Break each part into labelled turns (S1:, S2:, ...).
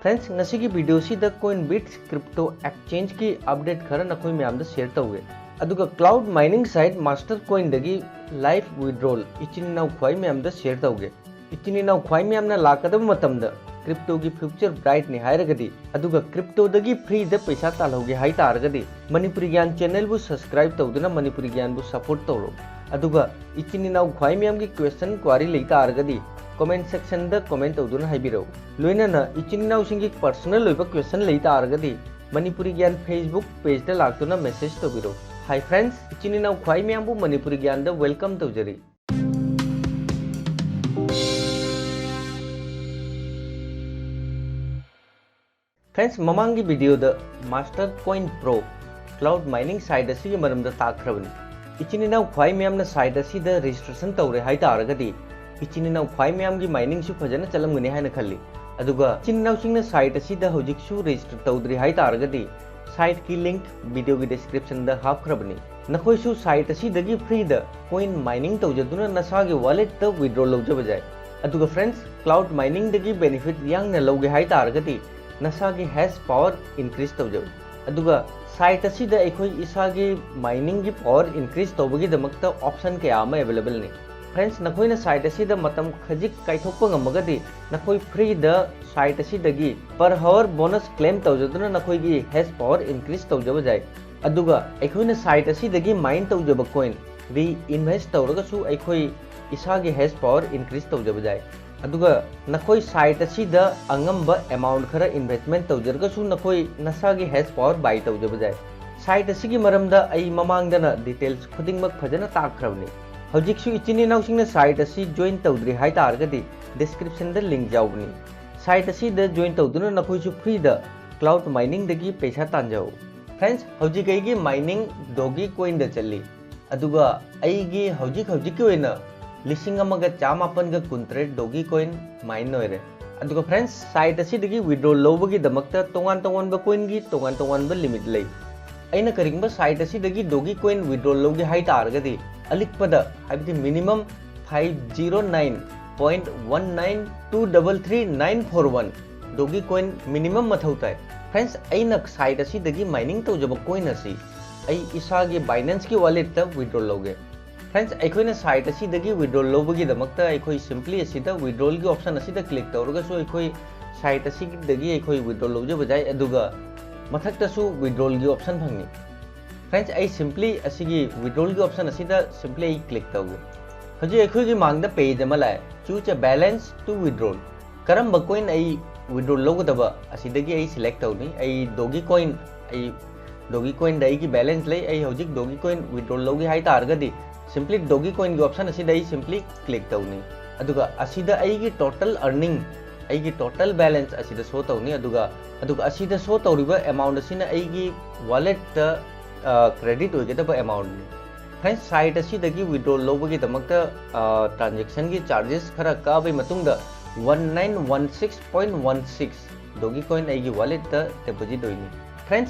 S1: Friends ngasi video सिदा Coinbit crypto exchange की update खरा नखोई म्याम दा शेयर तौगे अदुगा cloud mining site master coin दगी लाइव विड्रॉल इचिन नाउ ख्वाई म्याम दा शेयर तौगे इचिन नाउ ख्वाई म्याम ना लाकदब मतम दा क्रिप्टो की फ्यूचर ब्राइट ने हायरगदी अदुगा क्रिप्टो दगी फ्री द पैसा तालौगे हाई तारगदी मणिपुरी ज्ञान चैनल बु सब्सक्राइब तौदुना मणिपुरी ज्ञान बु सपोर्ट तौरो अदुगा इचिन नाउ ख्वाई म्याम की क्वेश्चन क्वारी लेई तारगदी कमेंट सेक्शन द कमेंट तौदुना हाइबिरो लोइना इचिन नाउ सिंगी पर्सनल लोइबा क्वेश्चन लेई तारगदी मणिपुरी ज्ञान फेसबुक पेज द लाक्तुना मेसेज तौबिरो हाय फ्रेंड्स इचिन नाउ ख्वाई म्याम बु मणिपुरी ज्ञान द वेलकम तौजरी फ्रेंड्स ममांगी वीडियो द master coin pro cloud mining site असी मरम द ताखरबनी इचिन नाउ ख्वाई म्याम न साइट असी द रजिस्ट्रेशन तौरे हाय तारगदी इचिन नाउ ख्वाई म्याम की माइनिंग सु फजना चलमगनी हायना खल्ली अदुगा इचिन नाउ सिंगना साइट असी द हौजिक सु रजिस्टर तौद्री हाय तारगदी साइट की लिंक वीडियो की डिस्क्रिप्शन द हाफखरबनी नखोई सु साइट असी दगी फ्री द कोइन माइनिंग तौजदुना नसागे वॉलेट त विड्रॉ लौजब जाय अदुगा फ्रेंड्स क्लाउड माइनिंग दगी बेनिफिट यांग न लौगे हाय तारगदी नसागे हैश पावर इंक्रीज तौजब अदुगा साइट असी द एखोई इसागे माइनिंग की पावर इंक्रीज तौबगी दमकता ऑप्शन कया अमा अवेलेबल ने फ्रेंड्स नखोइना साइट असी द मतम खजिक काइथोकप ngमगदी नखोई फ्री द साइट असी दगी पर हावर बोनस क्लेम तौजदुना नखोइगी हैश पावर इंक्रीज तौजब जाय अदुगा एखोइना साइट असी दगी माइन तौजब कोइन री इन्वेस्ट तौरगसु एखोई इसागे हैश पावर इंक्रीज तौजब जाय अदुगा नखोई साइट असी द अंगम्ब अमाउंट खरा इन्वेस्टमेंट तौजरगसु नखोई नसागे हैश पावर बाय तौजब जाय साइट असी की मरमदा आई ममांगदना डिटेल्स खुदिंगमक फजना ताखरबनी हौजिकसु इचिन नाउसिंगना साइट असी जॉइन तौद्री हाय तारगदी डिस्क्रिप्शन द लिंक जाउबनी साइट असी द जॉइन तौदुना नखोइसु फ्री द क्लाउड माइनिंग दगी पैसा तांजाओ फ्रेंड्स हौजिक एगी माइनिंग डॉगी कोइन द चली अदुगा एगी हौजिक की ओइना लिसिंग अमगा चामापनगा कुंत्रेट डॉगी कोइन माइन नोइरे अदुगा फ्रेंड्स साइट असी दगी विड्रॉ लौबगी दमकता तोंगान ब कोइन गी तोंगान ब लिमिट लई अइना करिंगबा साइट असी दगी डॉगी कोइन विड्रॉ लौगे हाय तारगदी अलिकपदा हाइबदी मिनिमम 509.192333941 डॉगी कोइन मिनिमम मथौताय फ्रेंड्स अइना साइट असी दगी माइनिंग तौजब कोइन असी अइ इसागे बाइनेंस की वॉलेट त विड्रॉ लौगे फ्रेंड्स अखोइना साइट असी दगी विड्रॉ लौबगी दमकता अखोइ सिंपली असिदा विड्रॉल की ऑप्शन असिदा क्लिक तौरगसु अखोइ साइट असी दगी अखोइ विड्रॉ लौजब जाय अदुगा मथक्तसु विड्रॉल की ऑप्शन फंगनी फ्रेंड्स आई सिंपली असिगी विड्रॉल की ऑप्शन असिदा सिंपली आई क्लिक तौगे हजे अखोइगी मांगदा पेज अमा लाए choose a balance to withdrawal करम कोइन आई विड्रॉल लौगदबा असिदगी आई सिलेक्ट तौनी आई डॉगी कोइन दई की बैलेंस ले आई हौजिक डॉगी कोइन विड्रॉल लौगे हाय तारगदी सिंपली डॉगी कोइन की ऑप्शन असिदा आई सिंपली क्लिक तौनी अदुगा असिदा आईगी टोटल अर्निंग आईगी टोटल बैलेंस असिदा शो तौनी अदुगा असिदा शो तौरिबा अमाउंट असिना आईगी वॉलेट क्रेडिट होगदब अमाउंट फ्रेंड्स साइट असिदगी विड्रॉ लौबगी दमकता ट्रांजैक्शन की चार्जेस खरा काबै मतुंगदा 1916.16 डॉगी कोइन आईगी वॉलेट ता डिपॉजिट होइनी फ्रेंड्स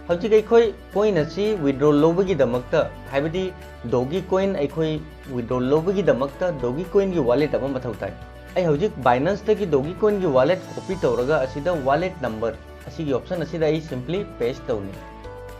S1: हौजिक अखोई कोइन असी विड्रॉ लौबगी दमकता हाइबदी डॉगी कोइन अखोई विड्रॉ लौबगी दमकता डॉगी कोइन की वॉलेट अमा मथौताय आई हौजिक बाइनेंस तगी डॉगी कोइन की वॉलेट कॉपी तौरगा असिदा वॉलेट नंबर असिगी ऑप्शन असिदा आई सिंपली पेस्ट तौनी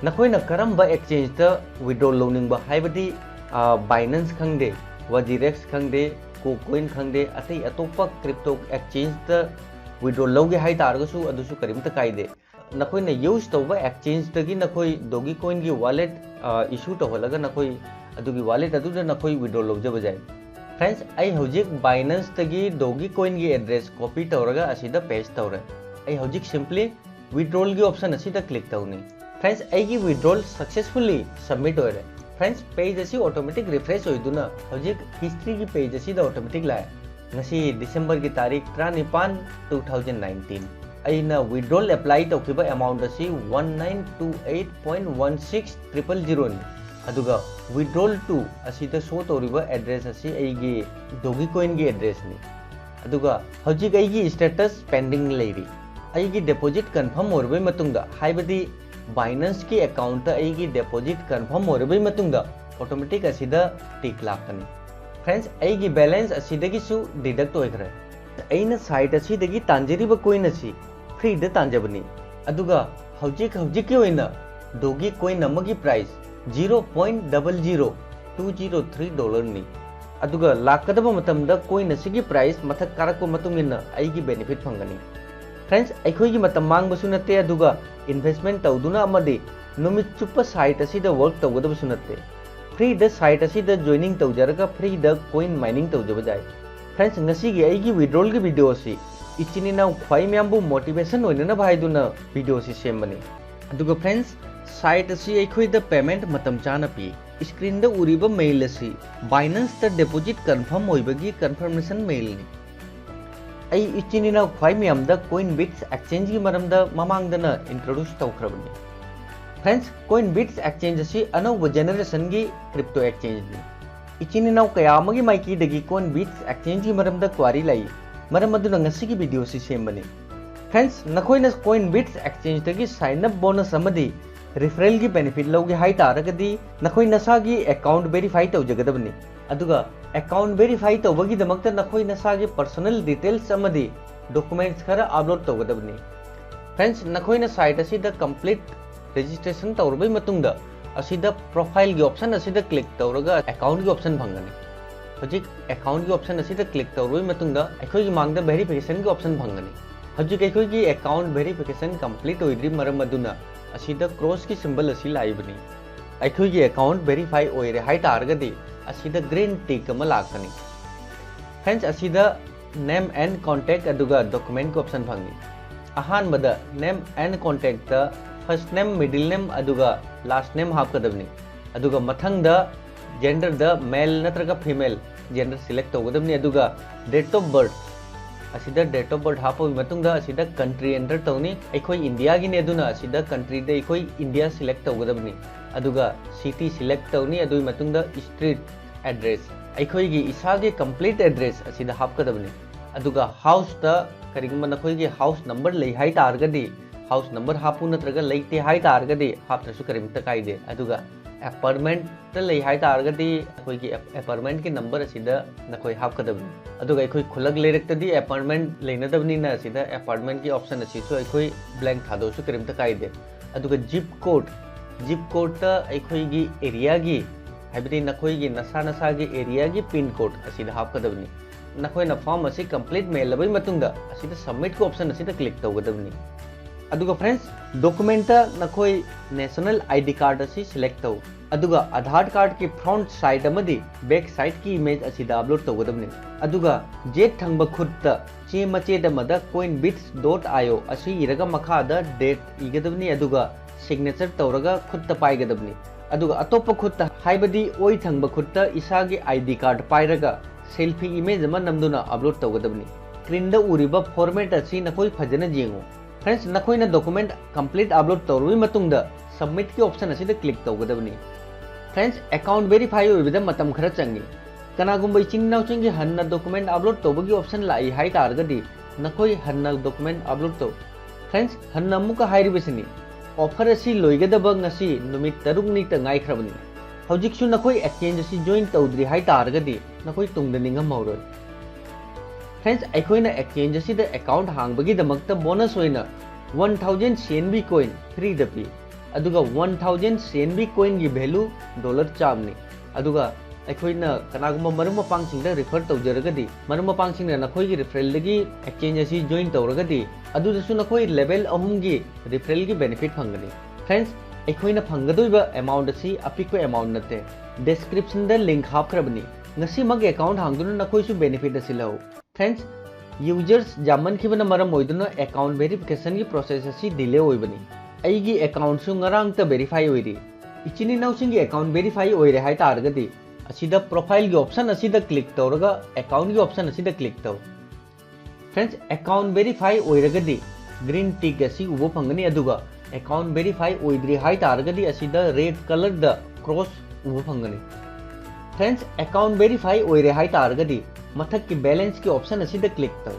S1: नखोइना करम्बा एक्सचेंज त विड्रॉ लौनिंगबा हाइबदी बाइनेंस खंगदे वजीरेक्स खंगदे कोइन खंगदे अतै अतोपा क्रिप्टो एक्सचेंज त विड्रॉ लौगे हाय तारगसु अदुसु करिमता कायदे नखोइना यूज तौबा एक्सचेंज तगी नखोइ डॉगी कोइन की वॉलेट इशू तौहलगा नखोइ अदुगी वॉलेट अदुदा नखोइ विड्रॉ लौजब जाय फ्रेंड्स आई हौजिक बाइनेंस तगी डॉगी कोइन की एड्रेस कॉपी तौरगा असिदा पेस्ट तौरे आई हौजिक सिंपली विड्रॉल की ऑप्शन असिदा क्लिक तौनी फ्रेंड्स एगी विड्रॉल सक्सेसफुली सबमिट होरे फ्रेंड्स पेज असी ऑटोमेटिक रिफ्रेश होइदुना हौजिक हिस्ट्री की पेज असी द ऑटोमेटिक लाए ngasi दिसंबर की तारीख 19 2019 अइना विड्रॉल अप्लाई तौखिबा अमाउंट असी 1928.1600 नि अदुगा विड्रॉल टू असिदा शो तौरिबा एड्रेस असी एगी डॉगी कोइन की एड्रेस नि अदुगा हौजिक एगी स्टेटस पेंडिंग लेरी एगी डिपॉजिट कंफर्म होरबे मतुंगदा हाइबदी बाइनेंस की अकाउंट एगी डिपॉजिट कंफर्म होरबे मतुंगदा ऑटोमेटिक असिदा टिक लाकनी फ्रेंड्स एगी बैलेंस असिदगी सु डिडक्ट होइखरे अइना साइट असिदगी तांजरिबा कोइन असी फ्री द तांजबनी अदुगा हौजिक हौजिक की ओइना दोगी कोइन अमगी प्राइस $0.00203 नि अदुगा लाकदबा मतमदा कोइन असिगी प्राइस मथक कारक मतुंगिना आइगी बेनिफिट फंगनी फ्रेंड्स अखोइगी मतम मांगबसु नते अदुगा इन्वेस्टमेंट तौदुना अमदि नुमित चुप्प साइट असिदा वर्क तौगदबसु नते फ्री द साइट असिदा जॉइनिंग तौजरगा फ्री द कोइन माइनिंग तौजब जाय फ्रेंड्स ngasiगी आइगी विड्रॉल की वीडियो असि इचिनी नाउ ख्वाइ म्यामबु मोटिवेशन ओइनना भाइदुना वीडियो असि सेमबनी अदुगा फ्रेंड्स साइट असि अखोइदा पेमेंट मतम चाना पी स्क्रीन द उरिबा मेल असि बाइनेंस द डिपॉजिट कंफर्म होइबगी कंफर्मेशन मेल नि आई इचिनी नाउ ख्वाइ म्यामदा Coinbit एक्सचेंज की मरमदा ममांगदना इंट्रोड्यूस तौखरबनी फ्रेंड्स Coinbit एक्सचेंज असि अनौब जनरेशन की क्रिप्टो एक्सचेंज नि इचिनी नाउ कयामगी माइकी दगी Coinbit एक्सचेंज की मरमदा क्वारी लाई मरम अदुना ngasiगी वीडियो सि सेमबनी फ्रेंड्स नखोइना Coinbit एक्सचेंज तगी साइन अप बोनस अमदी रिफरल की बेनिफिट लौगे हाई तारगदी नखोइ नसागी अकाउंट वेरीफाई तौजगदबनी अदुगा अकाउंट वेरीफाई तौबगी दमकता नखोइ नसागी पर्सनल डिटेल्स अमदी डॉक्यूमेंट्स खरा अपलोड तौगदबनी फ्रेंड्स नखोइना साइट असिदा कंप्लीट रजिस्ट्रेशन तौरबई मतुंगदा असिदा प्रोफाइल की ऑप्शन असिदा क्लिक तौरगा अकाउंट की ऑप्शन फंगनी हजिक अकाउंट की ऑप्शन असिदा क्लिक तौरबई मतुंगदा अखोइगी मांगदा वेरिफिकेशन की ऑप्शन फंगनी हजिक अखोइगी अकाउंट वेरिफिकेशन कंप्लीट ओइद्रि मरम अदुना असिदा क्रॉस की सिंबल असि लाइबनी अखोइगी अकाउंट वेरीफाई ओइरे हाई तारगदी असिदा ग्रीन टिक अमा लाकनी फ्रेंड्स असिदा नेम एंड कॉन्टैक्ट अदुगा डॉक्यूमेंट की ऑप्शन फंगी अहानबदा नेम एंड कॉन्टैक्ट द फर्स्ट नेम मिडिल नेम अदुगा लास्ट नेम हापकदबनी अदुगा मथंगदा जेंडर द मेल नत्रगा फीमेल जेंडर सिलेक्ट तौगदबनी अदुगा डेट ऑफ बर्थ असिदा डेट ऑफ बर्थ हापोइ मतुंगदा असिदा कंट्री एंटर तौनी अखोइ इंडिया गी ने अदुना असिदा कंट्री दे अखोइ इंडिया सिलेक्ट तौगदबनी अदुगा सिटी सिलेक्ट तौनी अदुइ मतुंगदा स्ट्रीट एड्रेस अखोइ गी इसागे कंप्लीट एड्रेस असिदा हापकदबनी अदुगा हाउस द करिगम नखोइ गी हाउस नंबर लई हाई तारगदी हाउस नंबर हापु नत्रगा लेते हाई तारगदी हापत्रसु करिमता काइदे अदुगा अपार्टमेंट द लई हाई तारगदी अखोइ गी अपार्टमेंट की नंबर असिदा नखोइ हापकदबनी अदुगा अखोइ खुलग लेरक्तदी अपार्टमेंट लेनदबनी ना असिदा अपार्टमेंट की ऑप्शन असिसु अखोइ ब्लैंक थादोसु करिमता काइदे अदुगा जिप कोड द अखोइ गी एरिया गी हाइबदी नखोइ गी नसा नसा गी एरिया गी पिन कोड असिदा हापकदबनी नखोइना फॉर्म असि कंप्लीट मेलबई मतुंगदा असिदा सबमिट को ऑप्शन असिदा क्लिक तौगदबनी अदुगा फ्रेंड्स डॉक्यूमेंट नखोइ नेशनल आईडी कार्ड असि सिलेक्ट तौ अदुगा आधार कार्ड की फ्रंट साइड अमदी बैक साइड की इमेज असिदा अपलोड तौगदबनी अदुगा जेट थंगब खुदता चे मचेद मदा coinbits.io असि इरगा मखादा डेट इगदबनी अदुगा सिग्नेचर तौरगा खुदता पाइगदबनी अदुगा अतोप खुदता हाइबदी ओइ थंगब खुदता इसागे आईडी कार्ड पाइरगा सेल्फी इमेज अमा नमदुना अपलोड तौगदबनी स्क्रीन द उरिबा फॉर्मेट असि नखोइ फजना जेंगो फ्रेंड्स नखोइना डॉक्यूमेंट कंप्लीट अपलोड तौरबई मतुंगदा सबमिट की ऑप्शन असिदा क्लिक तौगदबनी फ्रेंड्स अकाउंट वेरीफाई होइबदा मतम खरा चंगी कनागुंबा इचिनाउ चंगी हन्ना डॉक्यूमेंट अपलोड तौबगी ऑप्शन लाई हाई तारगदी नखोइ हन्ना डॉक्यूमेंट अपलोड तौ फ्रेंड्स हन्ना मुका हाइरिबसिनी ऑफर असि लोइगदबा ngasi नुमित 3 नित ngaइखरबनी हौजिकसु नखोइ एक्सचेंज असि जॉइन तौद्रि हाई तारगदी नखोइ तुंगदा निंगमौरोय फ्रेंड्स अखोइना एक्सचेंज असि द अकाउंट हांगबगी दमकता बोनस होइना 1000 CNB कॉइन फ्री द पी अदुगा 1000 CNB कॉइन की वैल्यू $1 अदुगा अखोइना कनागुंबा मरुम मपांगसिंगदा रिफर तौजरगदी मरुम मपांगसिंगना नखोइगी रिफरलदगी एक्सचेंज असि जॉइन तौरगदी अदुदसु नखोइ लेवल 3 की रिफरल की बेनिफिट फंगनी फ्रेंड्स अखोइना फंगदोइबा अमाउंट असि अपिको अमाउंट नते डिस्क्रिप्शन द लिंक हापखरबनी ngasimak अकाउंट हांगदुना नखोइसु बेनिफिट असि लौ फ्रेंड्स यूजर्स जामनखिबना मरम ओइदुना अकाउंट वेरिफिकेशन की प्रोसेस असि डिले ओइबनी अइगी अकाउंट सु ngaraंग त वेरीफाई ओइरी इचिनी नाउसिंगी अकाउंट वेरीफाई ओइरे हाइ तारगदी असिदा प्रोफाइल की ऑप्शन असिदा क्लिक तौरगा अकाउंट की ऑप्शन असिदा क्लिक तौ फ्रेंड्स अकाउंट वेरीफाई ओइरगदी ग्रीन टिक असि उबो फंगनी अदुगा अकाउंट वेरीफाई ओइद्रि हाइ तारगदी असिदा रेड कलर द क्रॉस उबो फंगनी फ्रेंड्स अकाउंट वेरीफाई ओइरे हाइ तारगदी मथक की बैलेंस की ऑप्शन असिदा क्लिक तौ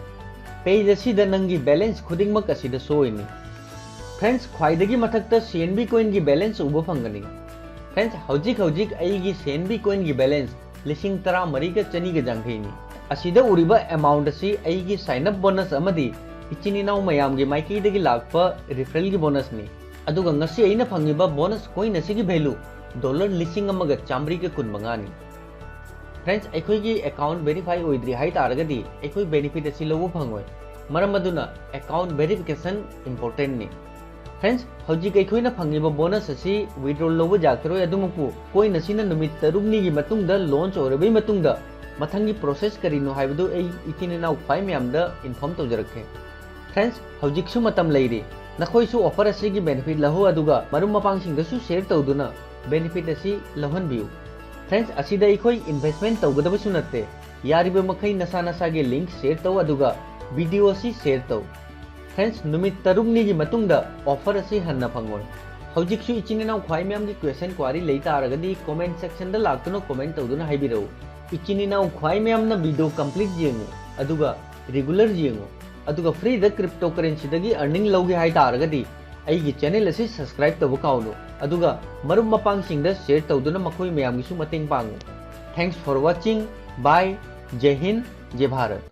S1: पेज असिदा नंगी बैलेंस खुदिंगमक असिदा सोइनी फ्रेंड्स ख्वाइदगी मथकता CNB कॉइन की बैलेंस उबो फंगनी फ्रेंड्स हौजिक अइगी CNB कॉइन की बैलेंस 13,300 जांखैनी असिदा उरिबा अमाउंट असि अइगी sign up bonus अमदी इचिन इनाउ मयामगी माइकीदगी Lakpa referral की बोनस नि अदुगा ngasi aina phangiba bonus coin asigi value $1,100 के कुन मंगानी फ्रेंड्स अखोई अकाउंट वेरीफाई होइद्री हाई तारगदी अखोई बेनिफिट असि लवो फंगोय मरम अदुना अकाउंट वेरिफिकेशन इंपोर्टेंट नि फ्रेंड्स हौजिक अखोइना फंगिबा बोनस असि विड्रॉल लवो जाखरोय अदुमपु कोइन असिना नुमित तरुगनी गी मतुंगदा लॉन्च ओरबई मतुंगदा मथंगी प्रोसेस करिनो हाइबदु ए इचिनिनाउ फाइ म्यामदा इन्फॉर्म तौजरखे फ्रेंड्स हौजिकसु मतम लैरी नखोइसु ऑफर असिगी बेनिफिट लहो अदुगा मरुम मपांगसिंगदसु शेयर तौदुना बेनिफिट असि लहनबियु फ्रेंड्स असिदा इखोई इन्वेस्टमेंट तौगदबसु नत्ते यारिबे मखै नसा नसागे लिंक शेयर तौ अदुगा वीडियो असि शेयर तौ फ्रेंड्स नुमित तरुगनी गी मतुंगदा ऑफर असि हन्ना फंगोय हौजिकसु इचिनिनाउ ख्वाइ म्यामगी क्वेश्चन क्वारी लेता आरगदी कमेंट सेक्शन दा लाक्तुनो कमेंट तौदुना हाइबिरौ इचिनिनाउ ख्वाइ म्यामना वीडियो कंप्लीट जियंगु अदुगा रेगुलर जियंगु अदुगा फ्री द क्रिप्टो करेंसी दगी अर्निंग लौगे हाइ तारगदी अइगी चैनल असि सब्सक्राइब तब काउनु अदुगा मरुम मपांग सिंगदा शेयर तौदुना मखोइ म्यामगिसु मतेंग पांगु थैंक्स फॉर वाचिंग बाय जय हिंद जय भारत।